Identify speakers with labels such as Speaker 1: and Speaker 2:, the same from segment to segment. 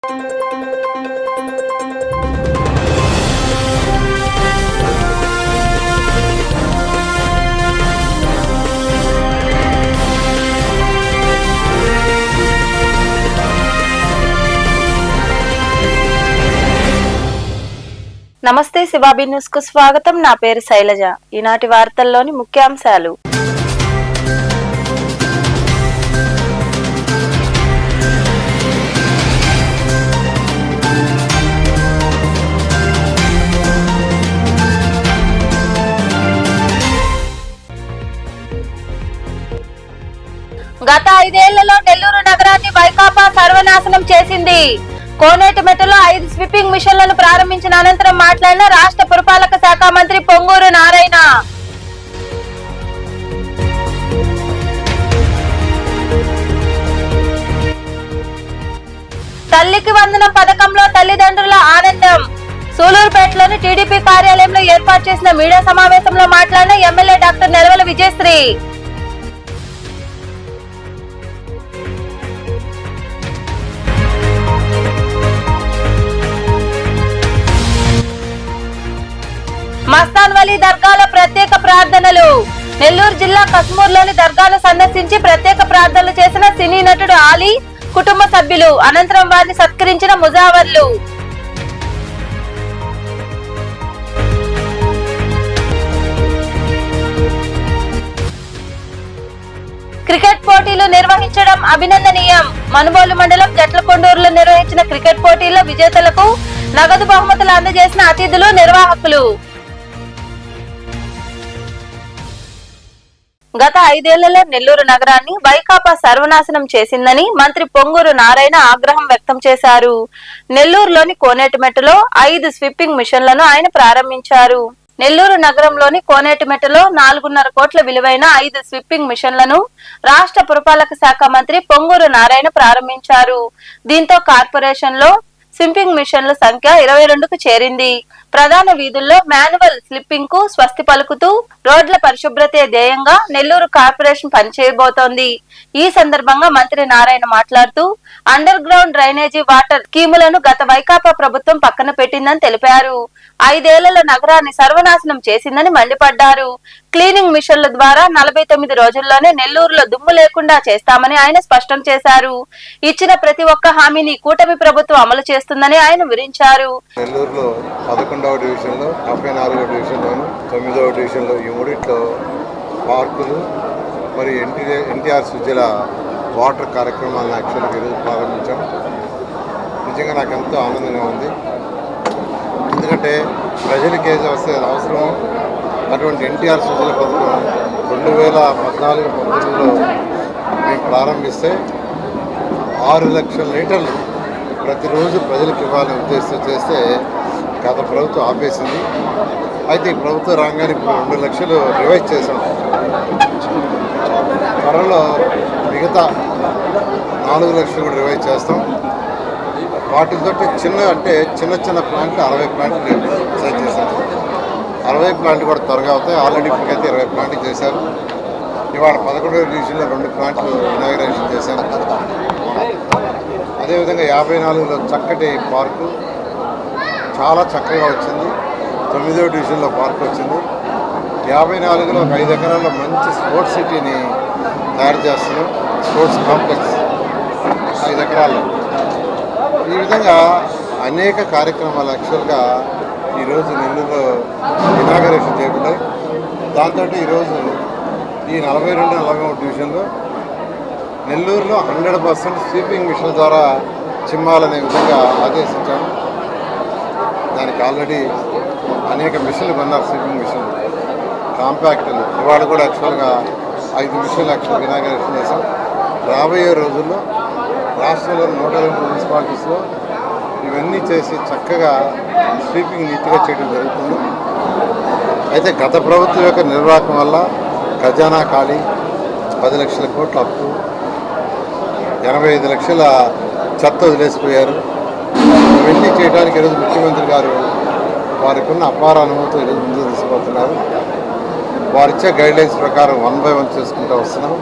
Speaker 1: నమస్తే శివాబీ న్యూస్ కు స్వాగతం. నా పేరు శైలజ. ఈనాటి వార్తల్లోని ముఖ్యాంశాలు. గత 5 ఏళ్లలో నెల్లూరు నగరాన్ని వైకాపా సర్వనాశనం చేసింది. కోనేటిమెట్టలో 5 స్వీపింగ్ మిషన్లను ప్రారంభించిన అనంతరం మాట్లాడిన రాష్ట్ర పురపాలక శాఖ మంత్రి పొంగూరు నారాయణ. తల్లికి వందనం పథకంలో తల్లిదండ్రుల ఆనందం. సూలూరుపేటలోని టీడీపీ కార్యాలయంలో ఏర్పాటు చేసిన మీడియా సమావేశంలో మాట్లాడిన ఎమ్మెల్యే డాక్టర్ నెలవల విజయశ్రీ. మస్తాన్ వలీ దర్గాలో ప్రత్యేక ప్రార్థనలు. నెల్లూరు జిల్లా కస్మూర్లోని దర్గాను సందర్శించి ప్రత్యేక ప్రార్థనలు చేసిన సినీ నటుడు ఆలీ కుటుంబ సభ్యులు. అనంతరం వారిని సత్కరించిన ముజావర్లు. క్రికెట్ పోటీలు నిర్వహించడం అభినందనీయం. మనుబోలు మండలం జట్లకొండూరులో నిర్వహించిన క్రికెట్ పోటీల్లో విజేతలకు నగదు బహుమతులు అందజేసిన అతిథులు, నిర్వాహకులు. గత 5 ఏళ్లలో నెల్లూరు నగరాన్ని వైకాపా సర్వనాశనం చేసిందని మంత్రి పొంగూరు నారాయణ ఆగ్రహం వ్యక్తం చేశారు. నెల్లూరులోని కోనేటిమెట్టలో 5 స్వీపింగ్ మిషన్లను ఆయన ప్రారంభించారు. నెల్లూరు నగరంలోని కోనేటిమెట్టలో 4.5 కోట్ల విలువైన 5 స్వీపింగ్ మిషన్లను రాష్ట్ర పురపాలక శాఖ మంత్రి పొంగూరు నారాయణ ప్రారంభించారు. దీంతో కార్పొరేషన్ లో స్వీపింగ్ మిషన్ల సంఖ్య 22కు చేరింది. ప్రధాన వీధుల్లో మాన్యువల్ స్లిప్పింగ్ కు స్వస్తి పలుకుతూ రోడ్ల పరిశుభ్రతే ధ్యేయంగా నెల్లూరు కార్పొరేషన్ పనిచేయబోతోంది. ఈ సందర్భంగా మంత్రి నారాయణ మాట్లాడుతూ అండర్ గ్రౌండ్ డ్రైనేజీ వాటర్ స్కీములను గత వైకాపా ప్రభుత్వం పక్కన పెట్టిందని తెలిపారు. 5 ఏళ్లలో నగరాన్ని సర్వనాశనం చేసిందని మండిపడ్డారు. క్లీనింగ్ మిషన్ల ద్వారా 49 రోజుల్లోనే నెల్లూరులో దుమ్ము లేకుండా చేస్తామని ఆయన స్పష్టం చేశారు. ఇచ్చిన ప్రతి ఒక్క హామీని కూటమి ప్రభుత్వం అమలు చేస్తుందని ఆయన వివరించారు.
Speaker 2: నెల్లూరులో 11వ డివిజన్లో, 74వ డివిజన్లోను, 9వ డివిజన్లో ఈ మూడిట్లో పార్కులు మరి ఎన్టీఆర్ సుజల వాటర్ కార్యక్రమాలను యాక్చువల్గా ఈరోజు ప్రారంభించాం. నిజంగా నాకు ఎంతో ఆనందంగా ఉంది. ఎందుకంటే ప్రజలకి ఏది వస్తే అవసరమో అటువంటి ఎన్టీఆర్ సుజల పథకం 2014-15లో మేము ప్రారంభిస్తే 6 లక్షల లీటర్లు ప్రతిరోజు ప్రజలకు ఇవ్వాలని ఉద్దేశంతో చేస్తే గత ప్రభుత్వం ఆపేసింది. అయితే ఈ ప్రభుత్వం రాగానే ఇప్పుడు 2 లక్షలు రివైజ్ చేసాం. త్వరలో మిగతా 4 లక్షలు కూడా రివైజ్ చేస్తాం. వాటితో చిన్న ప్లాంట్లు 60 ప్లాంట్లు డిజైన్ చేశారు. 60 ప్లాంట్లు కూడా త్వరగా అవుతాయి. ఆల్రెడీ ఇప్పటికైతే 20 ప్లాంట్లు చేశారు. ఇవాళ 11వ డివిజన్లో 2 ప్లాంట్లు ఇనాగ్రేషన్ చేశారు. అదేవిధంగా 54లో చక్కటి పార్కు చాలా చక్కగా వచ్చింది. 9వ డివిజన్లో పార్క్ వచ్చింది. 54లో ఒక 5 ఎకరాల్లో మంచి స్పోర్ట్స్ సిటీని తయారు చేస్తున్నాం. స్పోర్ట్స్ కాంప్లెక్స్ 5 ఎకరాల్లో. ఈ విధంగా అనేక కార్యక్రమాలు యాక్చువల్గా ఈరోజు నెల్లూరులో ఇనాగరేషన్ చేయబడ్డాయి. దాంతో ఈరోజు ఈ 42-43 డివిజన్లో నెల్లూరులో 100% స్వీపింగ్ మిషన్ ద్వారా చిమ్మాలనే విధంగా ఆదేశించాము. దానికి ఆల్రెడీ అనేక మిషన్లు కొన్నారు. స్వీపింగ్ మిషన్లు, కాంపాక్టులు. ఇవాళ కూడా యాక్చువల్గా 5 మిషన్లు యాక్చువల్గా ఇనాగరేషన్ చేశాం. రాబోయే రోజుల్లో రాష్ట్రంలో 120 మున్సిపాలిటీస్లో ఇవన్నీ చేసి చక్కగా స్వీపింగ్ నీట్గా చేయడం జరుగుతుంది. అయితే గత ప్రభుత్వం యొక్క నిర్వాహకం వల్ల ఖజానా ఖాళీ, 10 లక్షల కోట్ల అప్పు, 85 లక్షల చెత్త వదిలేసిపోయారు. ఇవన్నీ చేయడానికి ఈరోజు ముఖ్యమంత్రి గారు వారికి ఉన్న అపార అనుభవంతో ఈరోజు ముందుకు తీసుకుపోతున్నారు. వారిచ్చే గైడ్లైన్స్ ప్రకారం 1 by 1 చేసుకుంటూ వస్తున్నాం.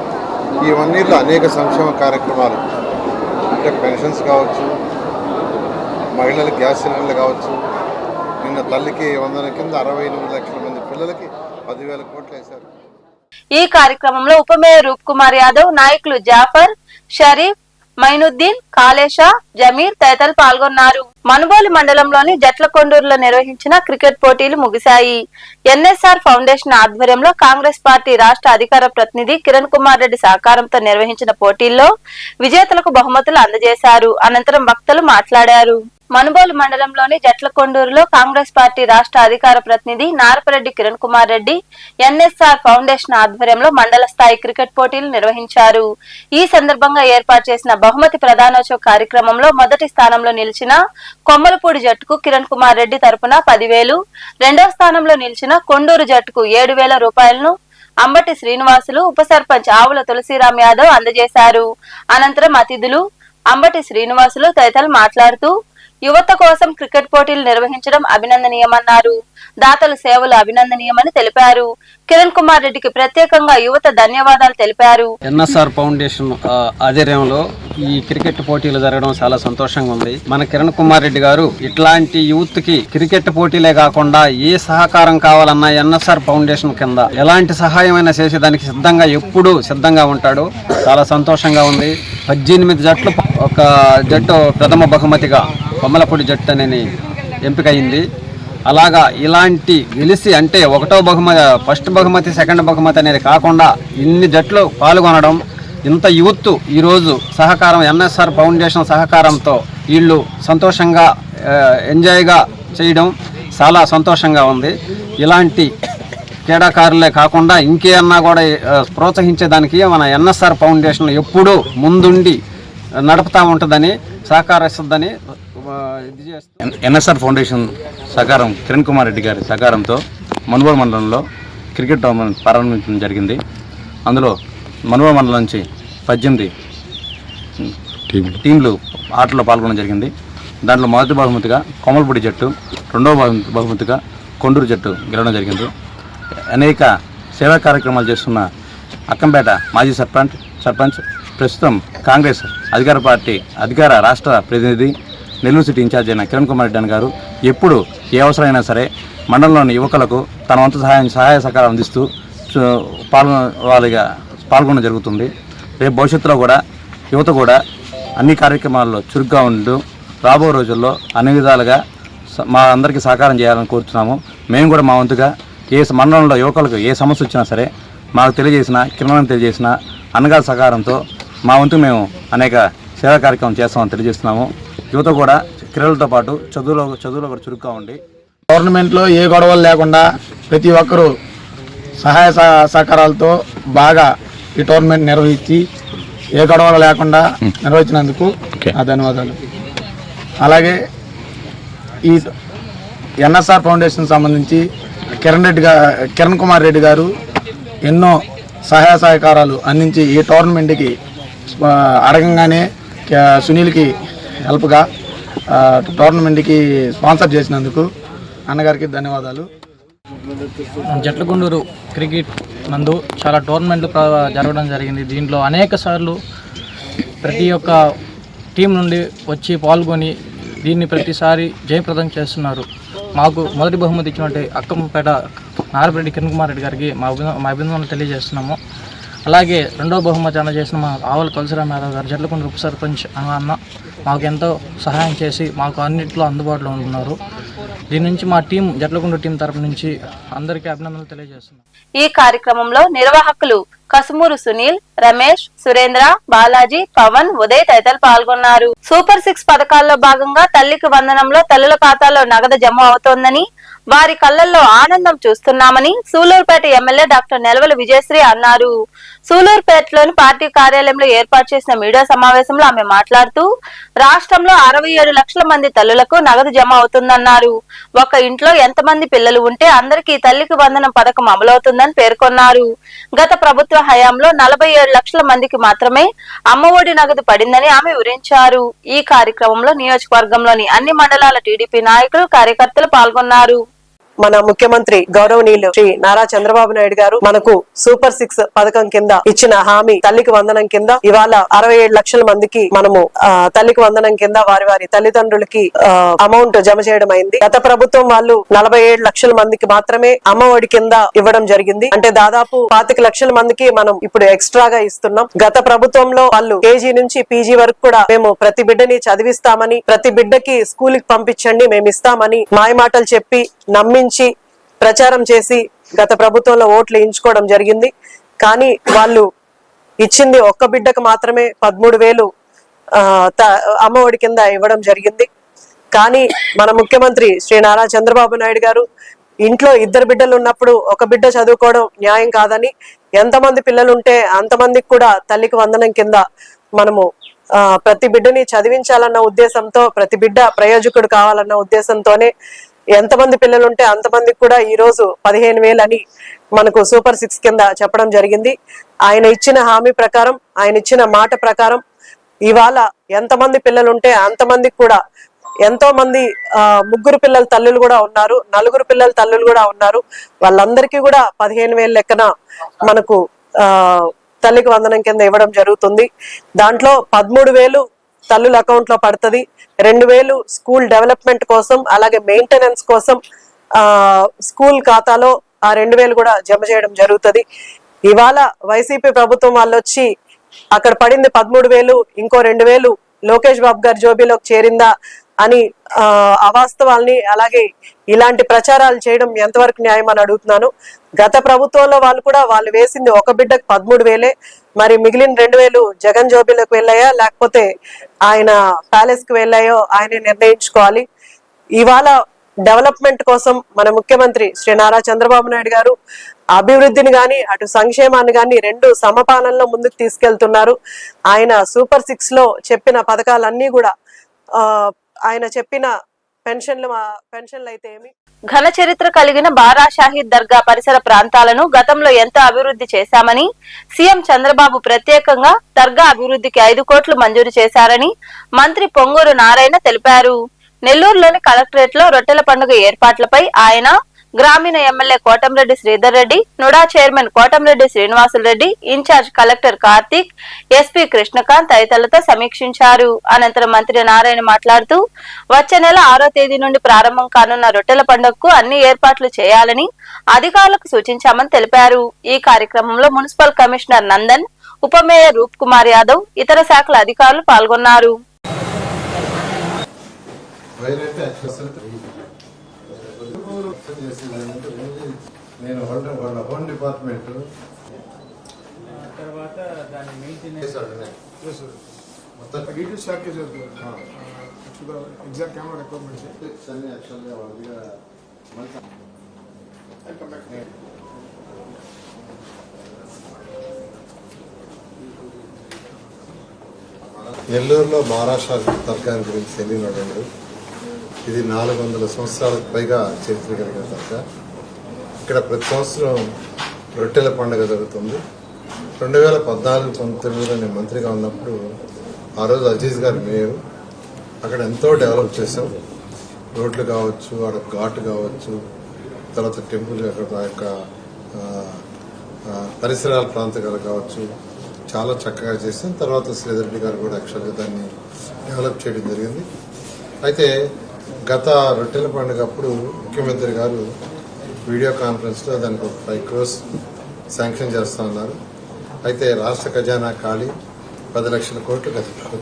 Speaker 2: ఈ 1 yearలో అనేక సంక్షేమ కార్యక్రమాలు అంటే పెన్షన్స్ కావచ్చు, మహిళలకు గ్యాస్ సిలిండర్లు కావచ్చు. నిన్న తల్లికి వందన కింద 68 లక్షల మంది పిల్లలకి 10,000 కోట్లు వేశారు.
Speaker 1: ఈ కార్యక్రమంలో ఉప మేయర్ రూప్ కుమార్ యాదవ్, నాయకులు జాఫర్, షరీఫ్, మైనుద్దీన్, కాళేషా, జమీర్ తదితరులు పాల్గొన్నారు. మనుబోలు మండలంలోని జట్లకొండూరులో నిర్వహించిన క్రికెట్ పోటీలు ముగిశాయి. ఎన్ఎస్ఆర్ ఫౌండేషన్ ఆధ్వర్యంలో కాంగ్రెస్ పార్టీ రాష్ట్ర అధికార ప్రతినిధి కిరణ్ కుమార్ రెడ్డి సహకారంతో నిర్వహించిన పోటీల్లో విజేతలకు బహుమతులు అందజేశారు. అనంతరం వక్తలు మాట్లాడారు. మనుబోలు మండలంలోని జట్లకొండూరులో కాంగ్రెస్ పార్టీ రాష్ట్ర అధికార ప్రతినిధి నారపరెడ్డి కిరణ్ కుమార్ రెడ్డి ఎన్ఎస్ఆర్ ఫౌండేషన్ ఆధ్వర్యంలో మండల స్థాయి క్రికెట్ పోటీలు నిర్వహించారు. ఈ సందర్భంగా ఏర్పాటు చేసిన బహుమతి ప్రదానోత్సవ కార్యక్రమంలో మొదటి స్థానంలో నిలిచిన కొమ్మలపూడి జట్టుకు కిరణ్ కుమార్ రెడ్డి తరపున 10,000, రెండవ స్థానంలో నిలిచిన కొండూరు జట్టుకు 7,000 రూపాయలను అంబటి శ్రీనివాసులు, ఉప సర్పంచ్ ఆవుల తులసిరామ్ యాదవ్ అందజేశారు. అనంతరం అతిథులు అంబటి శ్రీనివాసులు తదితరులు మాట్లాడుతూ యువత కోసం క్రికెట్ పోటీలు నిర్వహించడం అభినందనీయమన్నారు. దాతల సేవలు అభినందనీయమని తెలిపారు. కిరణ్ కుమార్ రెడ్డికి ప్రత్యేకంగా యువత ధన్యవాదాలు తెలిపారు.
Speaker 3: ఎన్ఎస్ఆర్ ఫౌండేషన్ ఆధ్వర్యంలో ఈ క్రికెట్ పోటీలు జరగడం చాలా సంతోషంగా ఉంది. మన కిరణ్ కుమార్ రెడ్డి గారు ఇట్లాంటి యూత్ కి క్రికెట్ పోటీలే కాకుండా ఏ సహకారం కావాలన్నా ఎన్ఎస్ఆర్ ఫౌండేషన్ కింద ఎలాంటి సహాయమైనా చేసేదానికి ఎప్పుడూ సిద్ధంగా ఉంటాడు. చాలా సంతోషంగా ఉంది. 18 జట్లు, ఒక జట్టు ప్రథమ బహుమతిగా కొమ్మలపూడి జట్టు అని ఎంపికయింది. అలాగా ఇలాంటి గెలిచి అంటే ఫస్ట్ బహుమతి, సెకండ్ బహుమతి అనేది కాకుండా ఇన్ని జట్లు పాల్గొనడం, ఇంత యూత్ ఈరోజు సహకారం ఎన్ఎస్ఆర్ ఫౌండేషన్ సహకారంతో వీళ్ళు సంతోషంగా ఎంజాయ్గా చేయడం చాలా సంతోషంగా ఉంది. ఇలాంటి క్రీడాకారులే కాకుండా ఇంకేమన్నా కూడా ప్రోత్సహించేదానికి మన ఎన్ఎస్ఆర్ ఫౌండేషన్ ఎప్పుడూ ముందుండి నడుపుతూ ఉంటుందని, సహకరిస్తుందని
Speaker 4: ఎన్ఎస్ఆర్ ఫౌండేషన్ సహకారం కిరణ్ కుమార్ రెడ్డి గారి సహకారంతో మనుబోలు మండలంలో క్రికెట్ టోర్నమెంట్ ప్రారంభించడం జరిగింది. అందులో మనుబోలు మండలం నుంచి 18 టీంలు ఆటలో పాల్గొనడం జరిగింది. దాంట్లో మొదటి బహుమతిగా కొమ్మలపూడి జట్టు, రెండవ బహుమతిగా కొండూరు జట్టు గెలవడం జరిగింది. అనేక సేవా కార్యక్రమాలు చేస్తున్న అక్కంపేట మాజీ సర్పంచ్ ప్రస్తుతం కాంగ్రెస్ అధికార రాష్ట్ర ప్రతినిధి నెల్లూరు సిటీ ఇన్ఛార్జ్ అయిన కిరణ్ కుమార్ రెడ్డి గారు ఎప్పుడు ఏ అవసరమైనా సరే మండలంలోని యువకులకు తన వంతు సహాయ సహకారం అందిస్తూ పాల్గొనడం జరుగుతుంది. రేపు భవిష్యత్తులో కూడా యువత కూడా అన్ని కార్యక్రమాల్లో చురుగ్గా ఉంటూ రాబో రోజుల్లో అన్ని విధాలుగా మా అందరికీ సహకారం చేయాలని కోరుతున్నాము. మేము కూడా మా వంతుగా మండలంలో యువకులకు ఏ సమస్య వచ్చినా సరే మాకు తెలియజేసిన అన్నగారి సహకారంతో మా వంతు మేము అనేక సేవా కార్యక్రమం చేస్తామని తెలియజేస్తున్నాము. యువత కూడా క్రీడలతో పాటు చదువులో కూడా చురుగ్గా ఉండి
Speaker 5: గవర్నమెంట్లో ఏ గొడవలు లేకుండా ప్రతి ఒక్కరూ సహాయ సహకారాలతో బాగా ఈ టోర్నమెంట్ నిర్వహించి ఏ గొడవలు లేకుండా నిర్వహించినందుకు ధన్యవాదాలు. అలాగే ఈ ఎన్ఎస్ఆర్ ఫౌండేషన్ సంబంధించి కిరణ్ కుమార్ రెడ్డి గారు ఎన్నో సహాయ సహకారాలు అందించి ఈ టోర్నమెంట్కి అడగంగానే సునీల్కి హెల్ప్గా టోర్నమెంట్కి స్పాన్సర్ చేసినందుకు అన్నగారికి ధన్యవాదాలు.
Speaker 6: జట్లకొండూరు క్రికెట్ నందు చాలా టోర్నమెంట్లు జరగడం జరిగింది. దీంట్లో అనేక సార్లు ప్రతి ఒక్క టీం నుండి వచ్చి పాల్గొని దీన్ని ప్రతిసారి జయప్రదం చేస్తున్నారు. మాకు మొదటి బహుమతి ఇచ్చినట్టు అక్కంపేట నారపరెడ్డి కిరణ్ కుమార్ రెడ్డి గారికి మా అభినందనలు తెలియజేస్తున్నాము. అలాగే రెండవ బహుమతి అందజేసిన మా ఆవుల తులసిరామ్ యాదవ్ గారు, జట్లకొండూరు ఉప సర్పంచ్ అన్న మాకు ఎంతో సహాయం చేసి మాకు అన్నింటిలో అందుబాటులో ఉంటున్నారు. దీని నుంచి మా టీం జట్లకొండూరు టీం తరపు నుంచి అందరికీ అభినందనలు తెలియజేస్తున్నాం.
Speaker 1: ఈ కార్యక్రమంలో నిర్వాహకులు కసుమూరు సునీల్, రమేష్, సురేంద్ర, బాలాజీ, పవన్, ఉదయ్ తదితరులు పాల్గొన్నారు. సూపర్ 6 పథకాల్లో భాగంగా తల్లికి వందనంలో తల్లుల ఖాతాలో నగదు జమ అవుతోందని, వారి కళ్లల్లో ఆనందం చూస్తున్నామని సూలూరుపేట ఎమ్మెల్యే డాక్టర్ నెలవల విజయశ్రీ అన్నారు. సూలూరుపేటలోని పార్టీ కార్యాలయంలో ఏర్పాటు చేసిన మీడియా సమావేశంలో ఆమె మాట్లాడుతూ రాష్ట్రంలో 67 లక్షల మంది తల్లులకు నగదు జమ అవుతుందన్నారు. ఒక ఇంట్లో ఎంతమంది పిల్లలు ఉంటే అందరికీ తల్లికి వందనం పథకం అమలవుతుందని పేర్కొన్నారు. గత ప్రభుత్వ హయాంలో 47 లక్షల మందికి మాత్రమే అమ్మఒడి నగదు పడిందని ఆమె వివరించారు. ఈ కార్యక్రమంలో నియోజకవర్గంలోని అన్ని మండలాల టీడీపీ నాయకులు, కార్యకర్తలు పాల్గొన్నారు.
Speaker 7: మన ముఖ్యమంత్రి గౌరవనీయులు శ్రీ నారా చంద్రబాబు నాయుడు గారు మనకు సూపర్ 6 పథకం కింద ఇచ్చిన హామీ తల్లికి వందనం కింద ఇవాళ 67 లక్షల మందికి మనము తల్లికి వందనం కింద వారి వారి తల్లిదండ్రులకి అమౌంట్ జమ చేయడం అయింది. గత ప్రభుత్వం వాళ్ళు 47 లక్షల మందికి మాత్రమే అమ్మ ఒడి కింద ఇవ్వడం జరిగింది. అంటే దాదాపు 25 లక్షల మందికి మనం ఇప్పుడు ఎక్స్ట్రాగా ఇస్తున్నాం. గత ప్రభుత్వంలో వాళ్ళు కేజీ నుంచి పీజీ వరకు కూడా మేము ప్రతి బిడ్డని చదివిస్తామని, ప్రతి బిడ్డకి స్కూల్ కి పంపించండి మేము ఇస్తామని మాయమాటలు చెప్పి నమ్మించి ప్రచారం చేసి గత ప్రభుత్వంలో ఓట్లు వేయించుకోవడం జరిగింది. కానీ వాళ్ళు ఇచ్చింది ఒక్క బిడ్డకు మాత్రమే 13,000 అమ్మ ఒడి కింద ఇవ్వడం జరిగింది. కానీ మన ముఖ్యమంత్రి శ్రీ నారా చంద్రబాబు నాయుడు గారు ఇంట్లో 2 బిడ్డలు ఉన్నప్పుడు ఒక బిడ్డ చదువుకోవడం న్యాయం కాదని, ఎంతమంది పిల్లలు ఉంటే అంతమందికి కూడా తల్లికి వందనం కింద మనము ప్రతి బిడ్డని చదివించాలన్న ఉద్దేశంతో, ప్రతి బిడ్డ ప్రయోజకుడు కావాలన్న ఉద్దేశంతోనే ఎంతమంది పిల్లలు ఉంటే అంతమందికి కూడా ఈ రోజు 15,000 అని మనకు సూపర్ 6 కింద చెప్పడం జరిగింది. ఆయన ఇచ్చిన హామీ ప్రకారం, ఆయన ఇచ్చిన మాట ప్రకారం ఇవాళ ఎంతమంది పిల్లలు ఉంటే అంతమందికి కూడా, ఎంతో మంది 3 పిల్లల తల్లులు కూడా ఉన్నారు, 4 పిల్లల తల్లులు కూడా ఉన్నారు, వాళ్ళందరికీ కూడా 15,000 లెక్కన మనకు తల్లికి వందనం కింద ఇవ్వడం జరుగుతుంది. దాంట్లో 13,000 తల్లుల అకౌంట్ లో పడుతుంది, 2,000 స్కూల్ డెవలప్మెంట్ కోసం, అలాగే మెయింటెనెన్స్ కోసం స్కూల్ ఖాతాలో ఆ 2,000 కూడా జమ చేయడం జరుగుతుంది. ఇవాళ వైసీపీ ప్రభుత్వం వాళ్ళు వచ్చి అక్కడ పడింది 13,000, ఇంకో 2,000 లోకేష్ బాబు గారి జోబీలోకి చేరిందా అని అవాస్తవాల్ని, అలాగే ఇలాంటి ప్రచారాలు చేయడం ఎంతవరకు న్యాయం అని అడుగుతున్నాను. గత ప్రభుత్వంలో వాళ్ళు వేసింది ఒక బిడ్డకు 13,000, మరి మిగిలిన 2,000 జగన్ జోబీలోకి వెళ్ళాయా లేకపోతే ఆయన ప్యాలెస్ కి వెళ్ళాయో ఆయన నిర్ణయించుకోవాలి. ఇవాళ డెవలప్మెంట్ కోసం మన ముఖ్యమంత్రి శ్రీ నారా చంద్రబాబు నాయుడు గారు అభివృద్ధిని గాని అటు సంక్షేమాన్ని గాని 2 సమపాలనలో ముందుకు తీసుకెళ్తున్నారు. ఆయన సూపర్ 6 లో చెప్పిన పథకాలన్నీ కూడా ఆయన చెప్పిన పెన్షన్లు అయితే ఏమి,
Speaker 1: ఘన చరిత్ర కలిగిన బారా షాహీద్ దర్గా పరిసర ప్రాంతాలను గతంలో ఎంతో అభివృద్ధి చేశామని, సీఎం చంద్రబాబు ప్రత్యేకంగా దర్గా అభివృద్ధికి 5 కోట్లు మంజూరు చేశారని మంత్రి పొంగూరు నారాయణ తెలిపారు. నెల్లూరులోని కలెక్టరేట్ లో రొట్టెల పండుగ ఏర్పాట్లపై ఆయన గ్రామీణ MLA Kotamreddy Sridhar Reddy, NUDA chairman Kotamreddy Srinivasulu Reddy, incharge collector Karthik, SP Krishnakanth తదితరులతో సమీక్షించారు. అనంతరం మంత్రి నారాయణ మాట్లాడుతూ వచ్చే నెల 6వ తేదీ నుండి ప్రారంభం కానున్న రొట్టెల పండుగకు అన్ని ఏర్పాట్లు చేయాలని అధికారులకు సూచించామని తెలిపారు. ఈ కార్యక్రమంలో మున్సిపల్ కమిషనర్ నందన్, ఉప మేయర్ రూప్ కుమార్ యాదవ్, ఇతర శాఖల అధికారులు పాల్గొన్నారు.
Speaker 2: నేను హోమ్ డిపార్ట్మెంట్
Speaker 6: తర్వాత దాన్ని మెయింటెనెన్స్
Speaker 2: మొత్తం
Speaker 5: ఎగ్జాక్ట్ కెమెరా రిక్వైర్మెంట్స్
Speaker 2: అన్ని యాక్చువల్గా వాళ్ళగా నెల్లూరులో మహారాష్ట్ర దర్గా గురించి తెలియనడు. ఇది 400 సంవత్సరాలకు పైగా చరిత్ర కలిగిన దర్గా. ఇక్కడ ప్రతి సంవత్సరం రొట్టెల పండుగ జరుగుతుంది. 2014-19లో నేను మంత్రిగా ఉన్నప్పుడు ఆ రోజు అజీజ్ గారి మేయర్, అక్కడ ఎంతో డెవలప్ చేసాం. రోడ్లు కావచ్చు, ఆడ ఘాట్ కావచ్చు, తర్వాత టెంపుల్ అక్కడ ఆ యొక్క పరిసరాల ప్రాంతాలు కావచ్చు, చాలా చక్కగా చేసాం. తర్వాత శ్రీధర్ రెడ్డి గారు కూడా యాక్చువల్గా దాన్ని డెవలప్ చేయడం జరిగింది. అయితే గత రొట్టెల పండుగ అప్పుడు ముఖ్యమంత్రి గారు వీడియో కాన్ఫరెన్స్లో దానికి ఒక 5 crores శాంక్షన్ చేస్తా ఉన్నారు. అయితే రాష్ట్ర ఖజానా ఖాళీ 10 లక్షల కోట్లు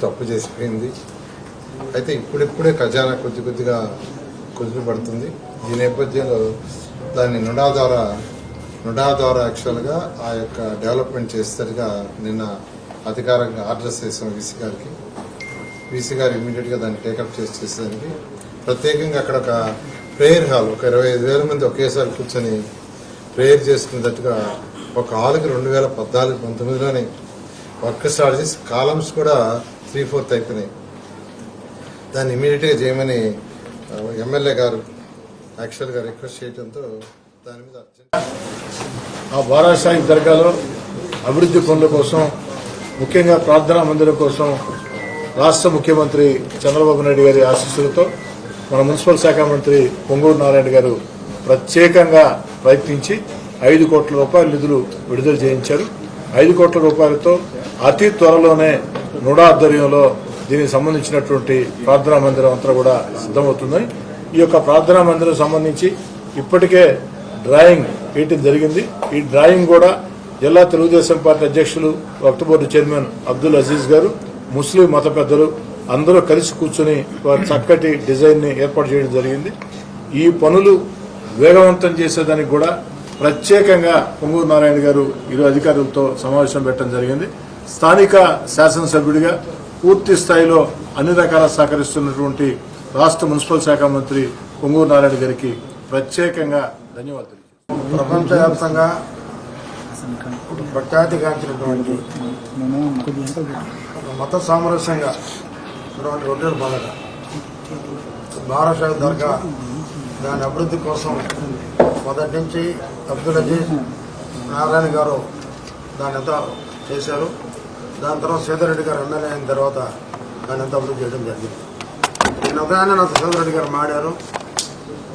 Speaker 2: తప్పు చేసిపోయింది. అయితే ఇప్పుడిప్పుడే ఖజానా కొద్దిగా కుదిరిపడుతుంది. ఈ నేపథ్యంలో దాన్ని నుడా ద్వారా యాక్చువల్గా ఆ యొక్క డెవలప్మెంట్ చేసేసరిగా నిన్న అధికారంగా ఆర్డర్స్ చేసాం వీసీ గారు ఇమీడియట్గా దాన్ని టేకప్ చేసేదానికి ప్రత్యేకంగా అక్కడ ఒక ప్రేయర్ హాల్, ఒక 25,000 మంది ఒకేసారి కూర్చొని ప్రేయర్ చేసుకునేటట్టుగా ఒక హాల్కి 2014-19లోనే వర్క్ స్టార్ట్ చేసి కాలమ్స్ కూడా 3/4 అయిపోయినాయి. దాన్ని ఇమీడియట్గా చేయమని ఎమ్మెల్యే గారు యాక్చువల్గా రిక్వెస్ట్ చేయడంతో దాని మీద
Speaker 5: ఆ బారా షాహీద్ దర్గాలో అభివృద్ధి పనుల కోసం, ముఖ్యంగా ప్రార్థనా మందిరం కోసం రాష్ట్ర ముఖ్యమంత్రి చంద్రబాబు నాయుడు గారి ఆశీస్సులతో మన మున్సిపల్ శాఖ మంత్రి పొంగూరు నారాయణ గారు ప్రత్యేకంగా ప్రయత్నించి 5 కోట్ల రూపాయల నిధులు విడుదల చేయించారు. 5 కోట్ల రూపాయలతో అతి త్వరలోనే నుడా ఆధ్వర్యంలో దీనికి సంబంధించినటువంటి ప్రార్థనా మందిరం అంతా కూడా సిద్ధమవుతుంది. ఈ యొక్క ప్రార్థనా మందిరం సంబంధించి ఇప్పటికే డ్రాయింగ్ వేయటం జరిగింది. ఈ డ్రాయింగ్ కూడా జిల్లా తెలుగుదేశం పార్టీ అధ్యక్షులు వక్ఫ్ బోర్డు చైర్మన్ అబ్దుల్ అజీజ్ గారు, ముస్లిం మత పెద్దలు అందరూ కలిసి కూర్చుని వారి చక్కటి డిజైన్ని ఏర్పాటు చేయడం జరిగింది. ఈ పనులు వేగవంతం చేసేదానికి కూడా ప్రత్యేకంగా పొంగూరు నారాయణ గారు ఇరు అధికారులతో సమావేశం పెట్టడం జరిగింది. స్థానిక శాసనసభ్యుడిగా పూర్తి స్థాయిలో అన్ని రకాల సహకరిస్తున్నటువంటి రాష్ట్ర మున్సిపల్ శాఖ మంత్రి పొంగూరు నారాయణ గారికి ప్రత్యేకంగా ధన్యవాదాలు.
Speaker 8: ప్రపంచవ్యాప్తంగా ప్రఖ్యాతిగాంచినటువంటి మత సామరస్యంగా రొట్టెల పండుగ బారాషాహి దర్గా దాని అభివృద్ధి కోసం మొదటి నుంచి అబ్దుల్ అజీజ్ నారాయణ గారు దాన్ని ఎంత చేశారు. దాని తర్వాత సేదరెడ్డి గారు ఎమ్మెల్యే అయిన తర్వాత దాన్ని ఎంత అభివృద్ధి చేయడం జరిగింది. నేను ఉదయాన్నే నాకు సేదరెడ్డి గారు మాడారు,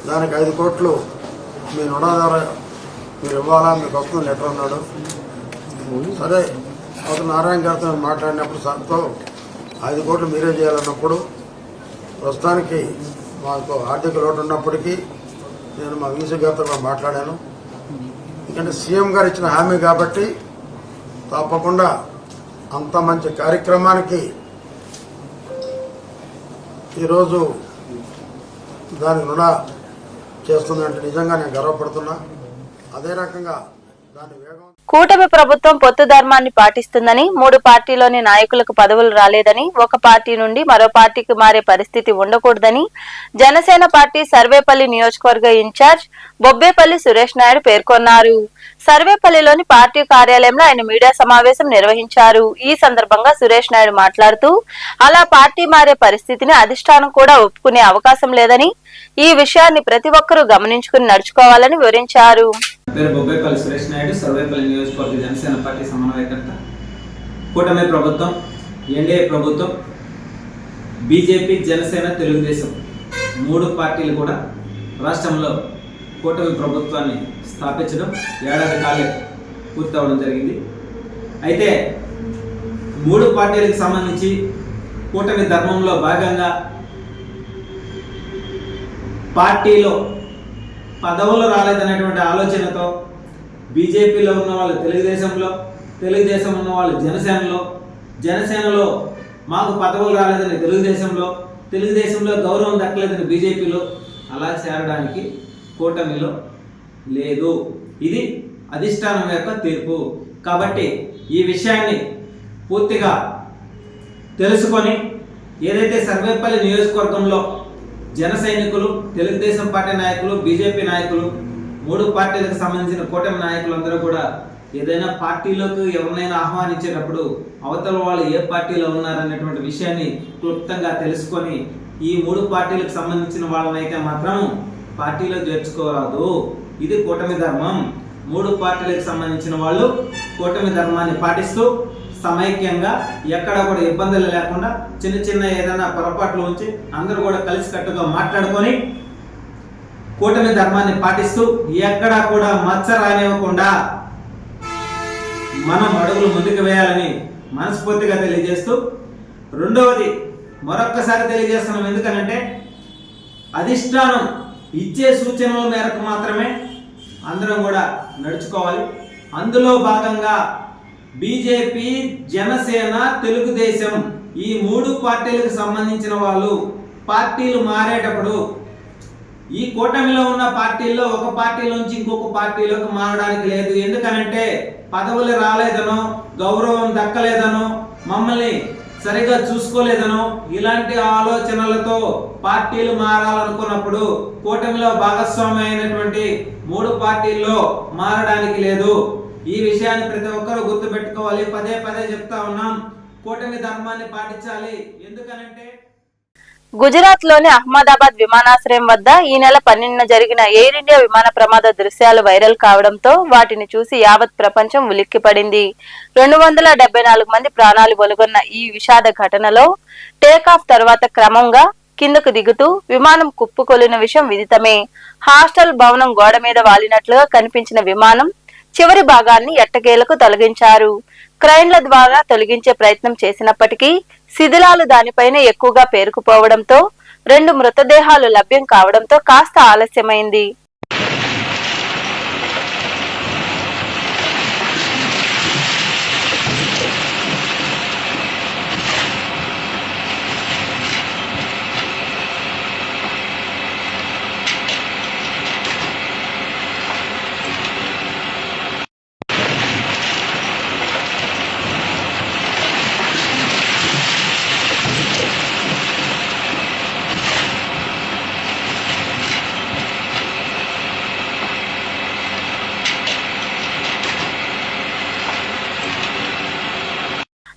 Speaker 8: దానికి 5 కోట్లు మీ నుడా ద్వారా మీరు ఇవ్వాలా, మీకు వస్తుంది లెటర్ అన్నాడు. సరే అతను నారాయణ గారితో మాట్లాడినప్పుడు సార్తో 5 కోట్లు మీరే చేయాలన్నప్పుడు ప్రస్తుతానికి మాకు ఆర్థిక లోటు ఉన్నప్పటికీ నేను మా వీసీ గారితో కూడా మాట్లాడాను. ఎందుకంటే సీఎం గారు ఇచ్చిన హామీ కాబట్టి తప్పకుండా అంత మంచి కార్యక్రమానికి ఈరోజు దానికి రుణ చేస్తుందంటే నిజంగా నేను గర్వపడుతున్నా. అదే రకంగా దాని వేగం
Speaker 1: కూటమి ప్రభుత్వం పొత్తు ధర్మాన్ని పాటిస్తుందని, 3 పార్టీలోని నాయకులకు పదవులు రాలేదని, ఒక పార్టీ నుండి మరో పార్టీకి మారే పరిస్థితి ఉండకూడదని జనసేన పార్టీ సర్వేపల్లి నియోజకవర్గ ఇన్ఛార్జ్ బొబ్బేపల్లి సురేష్ నాయుడు పేర్కొన్నారు. సర్వేపల్లిలోని పార్టీ కార్యాలయంలో ఆయన మీడియా సమావేశం నిర్వహించారు. ఈ సందర్భంగా సురేష్ నాయుడు మాట్లాడుతూ అలా పార్టీ మారే పరిస్థితిని అధిష్టానం కూడా ఒప్పుకునే అవకాశం లేదని, ఈ విషయాన్ని ప్రతి ఒక్కరూ గమనించుకుని నడుచుకోవాలని వివరించారు.
Speaker 9: పేరు బొబ్బేపల్లి సురేష్ నాయుడు, సర్వేపల్లి నియోజకవర్గ జనసేన పార్టీ సమన్వయకర్త. కూటమి ప్రభుత్వం, ఎన్డీఏ ప్రభుత్వం, బీజేపీ, జనసేన, తెలుగుదేశం 3 పార్టీలు కూడా రాష్ట్రంలో కూటమి ప్రభుత్వాన్ని స్థాపించడం ఏడాది కాలే పూర్తి అవడం జరిగింది. అయితే 3 పార్టీలకు సంబంధించి కూటమి ధర్మంలో భాగంగా పార్టీలో పదవులు రాలేదనేటువంటి ఆలోచనతో బీజేపీలో ఉన్న వాళ్ళు తెలుగుదేశంలో, తెలుగుదేశం ఉన్న వాళ్ళు జనసేనలో, జనసేనలో మాకు పదవులు రాలేదని తెలుగుదేశంలో గౌరవం దక్కలేదని బీజేపీలో అలా చేరడానికి కూటమిలో లేదు. ఇది అధిష్టానం యొక్క తీర్పు. కాబట్టి ఈ విషయాన్ని పూర్తిగా తెలుసుకొని ఏదైతే సర్వేపల్లి నియోజకవర్గంలో జన సైనికులు, తెలుగుదేశం పార్టీ నాయకులు, బీజేపీ నాయకులు, 3 పార్టీలకు సంబంధించిన కూటమి నాయకులందరూ కూడా ఏదైనా పార్టీలోకి ఎవరినైనా ఆహ్వానించేటప్పుడు అవతల వాళ్ళు ఏ పార్టీలో ఉన్నారనేటువంటి విషయాన్ని క్లుప్తంగా తెలుసుకొని ఈ 3 పార్టీలకు సంబంధించిన వాళ్ళనైతే మాత్రం పార్టీలో చేర్చుకోరాదు. ఇది కూటమి ధర్మం. 3 పార్టీలకు సంబంధించిన వాళ్ళు కూటమి ధర్మాన్ని పాటిస్తూ సమైక్యంగా ఎక్కడ కూడా ఇబ్బందులు లేకుండా చిన్న ఏదైనా పొరపాట్లు ఉంచి అందరూ కూడా కలిసికట్టుగా మాట్లాడుకొని కూటమి ధర్మాన్ని పాటిస్తూ ఎక్కడా కూడా మచ్చ రానివ్వకుండా మనం అడుగులు ముందుకు వేయాలని మనస్ఫూర్తిగా తెలియజేస్తూ, రెండవది మరొక్కసారి తెలియజేస్తున్నాం. ఎందుకనంటే అధిష్టానం ఇచ్చే సూచనల మేరకు మాత్రమే అందరం కూడా నడుచుకోవాలి. అందులో భాగంగా బీజేపీ, జనసేన, తెలుగుదేశం ఈ 3 పార్టీలకు సంబంధించిన వాళ్ళు పార్టీలు మారేటప్పుడు ఈ కూటమిలో ఉన్న పార్టీల్లో ఒక పార్టీలోంచి ఇంకొక పార్టీలోకి మారడానికి లేదు. ఎందుకనంటే పదవులు రాలేదనో, గౌరవం దక్కలేదనో, మమ్మల్ని సరిగా చూసుకోలేదనో ఇలాంటి ఆలోచనలతో పార్టీలు మారాలనుకున్నప్పుడు కూటమిలో భాగస్వామి అయినటువంటి 3 పార్టీల్లో మారడానికి లేదు. ఈ విషయాన్ని ప్రతి ఒక్కరూ గుర్తుపెట్టుకోవాలి. పదే చెప్తా ఉన్నాం, కూటమి ధర్మాన్ని పాటించాలి. ఎందుకనంటే
Speaker 1: గుజరాత్ లోని అహ్మదాబాద్ విమానాశ్రయం వద్ద ఈ నెల 12న జరిగిన ఎయిర్ ఇండియా విమాన ప్రమాద దృశ్యాలు వైరల్ కావడంతో వాటిని చూసి యావత్ ప్రపంచం ఉలిక్కిపడింది. 274 మంది ప్రాణాలు బలిగొన్న ఈ విషాద ఘటనలో టేకాఫ్ తర్వాత క్రమంగా కిందకు దిగుతూ విమానం కుప్పకొలిన విషయం విదితమే. హాస్టల్ భవనం గోడ మీద వాలినట్లుగా కనిపించిన విమానం చివరి భాగాన్ని ఎట్టకేలకు తొలగించారు. క్రైన్ల ద్వారా తొలగించే ప్రయత్నం చేసినప్పటికీ శిథిలాలు దానిపైన ఎక్కువగా పేరుకుపోవడంతో 2 మృతదేహాలు లభ్యం కావడంతో కాస్త ఆలస్యమైంది.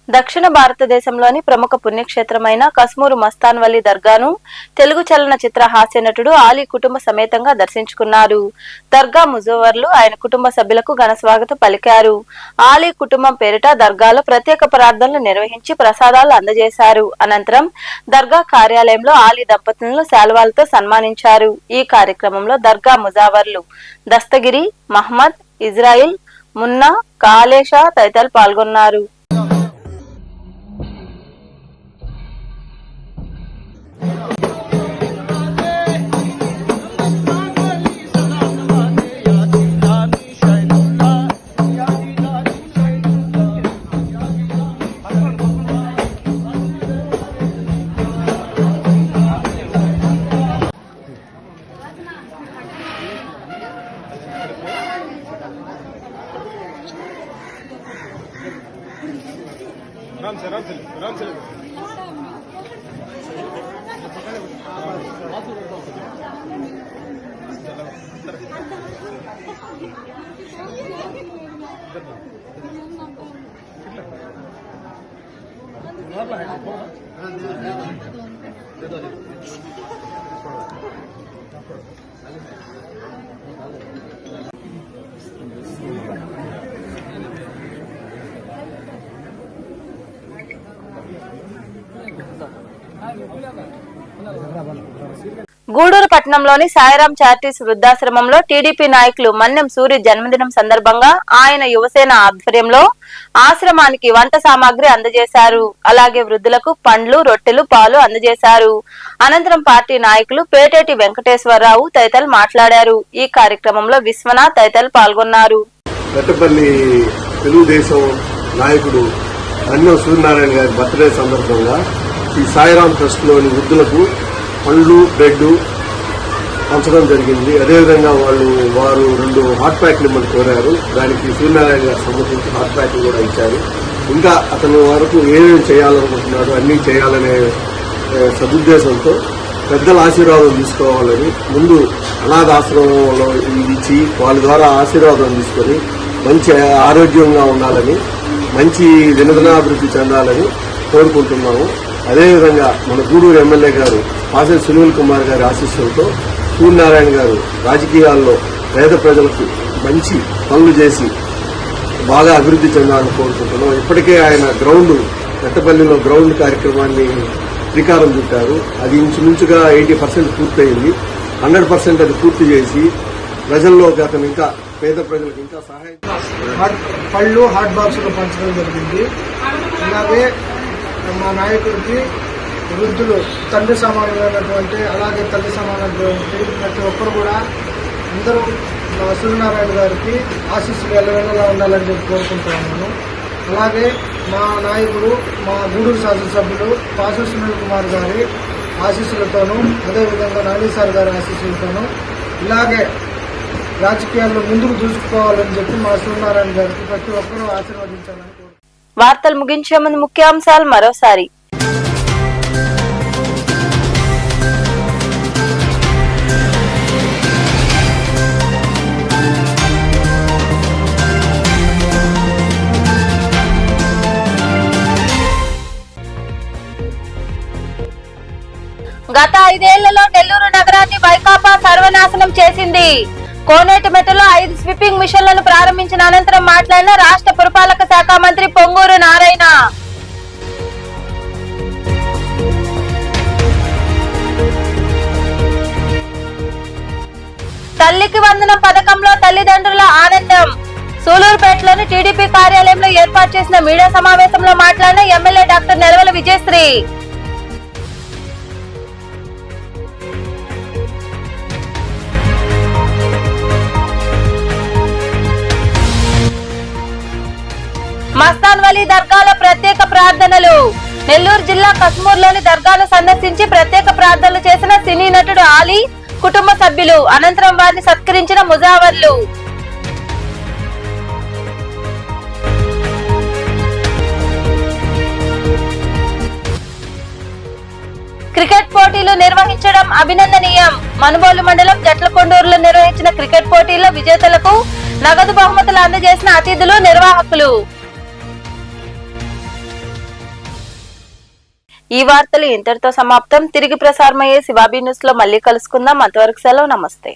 Speaker 1: దక్షిణ భారతదేశంలోని ప్రముఖ పుణ్యక్షేత్రమైన కస్మూరు మస్తాన్ వలి దర్గాను తెలుగు చలనచిత్ర హాస్య నటుడు ఆలీ కుటుంబ సమేతంగా దర్శించుకున్నారు. దర్గా ముజవర్లు ఆయన కుటుంబ సభ్యులకు ఘన స్వాగతం పలికారు. ఆలీ కుటుంబం పేరిట దర్గాలో ప్రత్యేక ప్రార్థనలు నిర్వహించి ప్రసాదాలు అందజేశారు. అనంతరం దర్గా కార్యాలయంలో ఆలీ దంపతులను శాల్వాలతో సన్మానించారు. ఈ కార్యక్రమంలో దర్గా ముజావర్లు దస్తగిరి, మహమ్మద్, ఇజ్రాయిల్, మున్నా, కాలేషా తదితరులు పాల్గొన్నారు. గూడూరు పట్టణంలోని సాయిరాం చారిటీస్ వృద్ధాశ్రమంలో టీడీపీ నాయకులు మన్నెం సూరి జన్మదినం సందర్భంగా ఆయన యువసేన ఆధ్వర్యంలో ఆశ్రమానికి వంట సామాగ్రి అందజేశారు. అలాగే వృద్ధులకు పండ్లు, రొట్టెలు, పాలు అందజేశారు. అనంతరం పార్టీ నాయకులు పేటేటి వెంకటేశ్వరరావు తదితరులు మాట్లాడారు. ఈ కార్యక్రమంలో విశ్వనాథ్ తదితరులు పాల్గొన్నారు.
Speaker 2: గట్టపల్లి తెలుగుదేశం నాయకుడు మన్నెం సూర్యనారాయణ గారి బర్త్డే సందర్భంగా ఈ సాయిరాం ట్రస్ట్ లోని వృద్ధులకు పండ్లు, బ్రెడ్ పంచడం జరిగింది. అదేవిధంగా వారు 2 హాట్ ప్యాక్లు మనకు కోరారు. దానికి సూర్యనారాయణ గారు సంబంధించి హాట్ ప్యాక్లు కూడా ఇచ్చారు. ఇంకా అతని వరకు ఏమేమి చేయాలనుకుంటున్నారో అన్నీ చేయాలనే సదుద్దేశంతో పెద్దల ఆశీర్వాదం తీసుకోవాలని ముందు అనాథాశ్రమంలో ఇచ్చి వాళ్ళ ద్వారా ఆశీర్వాదం తీసుకొని మంచి ఆరోగ్యంగా ఉండాలని, మంచి దినదినాభివృద్ధి చెందాలని కోరుకుంటున్నాము. అదేవిధంగా మన గూడూరు ఎమ్మెల్యే గారు పాసెల్ సునీల్ కుమార్ గారి ఆశీస్సులతో సూర్యనారాయణ గారు రాజకీయాల్లో పేద ప్రజలకు మంచి పనులు చేసి బాగా అభివృద్ధి చెందాలని కోరుకుంటున్నాం. ఇప్పటికే ఆయన గట్టపల్లిలో గ్రౌండ్ కార్యక్రమాన్ని శ్రీకారం చుట్టారు. అది ఇంచుమించుగా 80% పూర్తయింది. 100% అది పూర్తి చేసి ప్రజల్లో అతను ఇంకా పేద ప్రజలకు ఇంకా సహాయం
Speaker 10: పళ్ళు హాట్ బాక్సులు పంచడం జరిగింది. అలాగే మా నాయకుడికి వృద్ధులు తండ్రి సమానమైనటువంటి, అలాగే తల్లి సమానమైనటువంటి ప్రతి ఒక్కరు కూడా అందరూ సూర్యనారాయణ గారికి ఆశీస్సులు ఎల్లవెల్లలా ఉండాలని చెప్పి కోరుకుంటున్నాను. అలాగే మా నాయకుడు, మా గూడూరు శాసనసభ్యులు పాసెల్ సునీల్ కుమార్ గారి ఆశీస్సులతోనూ, అదేవిధంగా నాని సార్ గారి ఆశీస్సులతోనూ ఇలాగే రాజకీయాల్లో ముందుకు దూసుకుపోవాలని చెప్పి మా సూర్యనారాయణ గారికి ప్రతి ఒక్కరూ ఆశీర్వదించాలని కోరుకుంటున్నాను.
Speaker 1: వార్తలు ముగించే ముందు ముఖ్యాంశాలు మరోసారి. గత 5 ఏళ్లలో నెల్లూరు నగరాన్ని వైకాపా సర్వనాశనం చేసింది. కోనేటిమెట్టలో 5 స్వీపింగ్ మిషన్లను ప్రారంభించిన అనంతరం మాట్లాడిన రాష్ట్ర పురపాలక శాఖ మంత్రి పొంగూరు నారాయణ. తల్లికి వందనం పథకంలో తల్లిదండ్రుల ఆనందం. సూలూరుపేటలోని టీడీపీ కార్యాలయంలో ఏర్పాటు చేసిన మీడియా సమావేశంలో మాట్లాడిన ఎమ్మెల్యే డాక్టర్ నెలవల విజయశ్రీ. మస్తాన్ వలీ దర్గాలో ప్రత్యేక ప్రార్థనలు. నెల్లూరు జిల్లా కస్మూర్లోని దర్గాను సందర్శించి ప్రత్యేక ప్రార్థనలు చేసిన సినీ నటుడు ఆలీ కుటుంబ సభ్యులు. అనంతరం వారిని సత్కరించిన ముజావర్లు. క్రికెట్ పోటీలు నిర్వహించడం అభినందనీయం. మనుబోలు మండలం జట్లకొండూరులో నిర్వహించిన క్రికెట్ పోటీల్లో విజేతలకు నగదు బహుమతులు అందజేసిన అతిథులు, నిర్వాహకులు. ఈ వార్తలు ఇంతటితో సమాప్తం. తిరిగి ప్రసారమయ్యే శివాబీ న్యూస్ లో మళ్ళీ కలుసుకుందాం. అంతవరకు సెలవు. నమస్తే.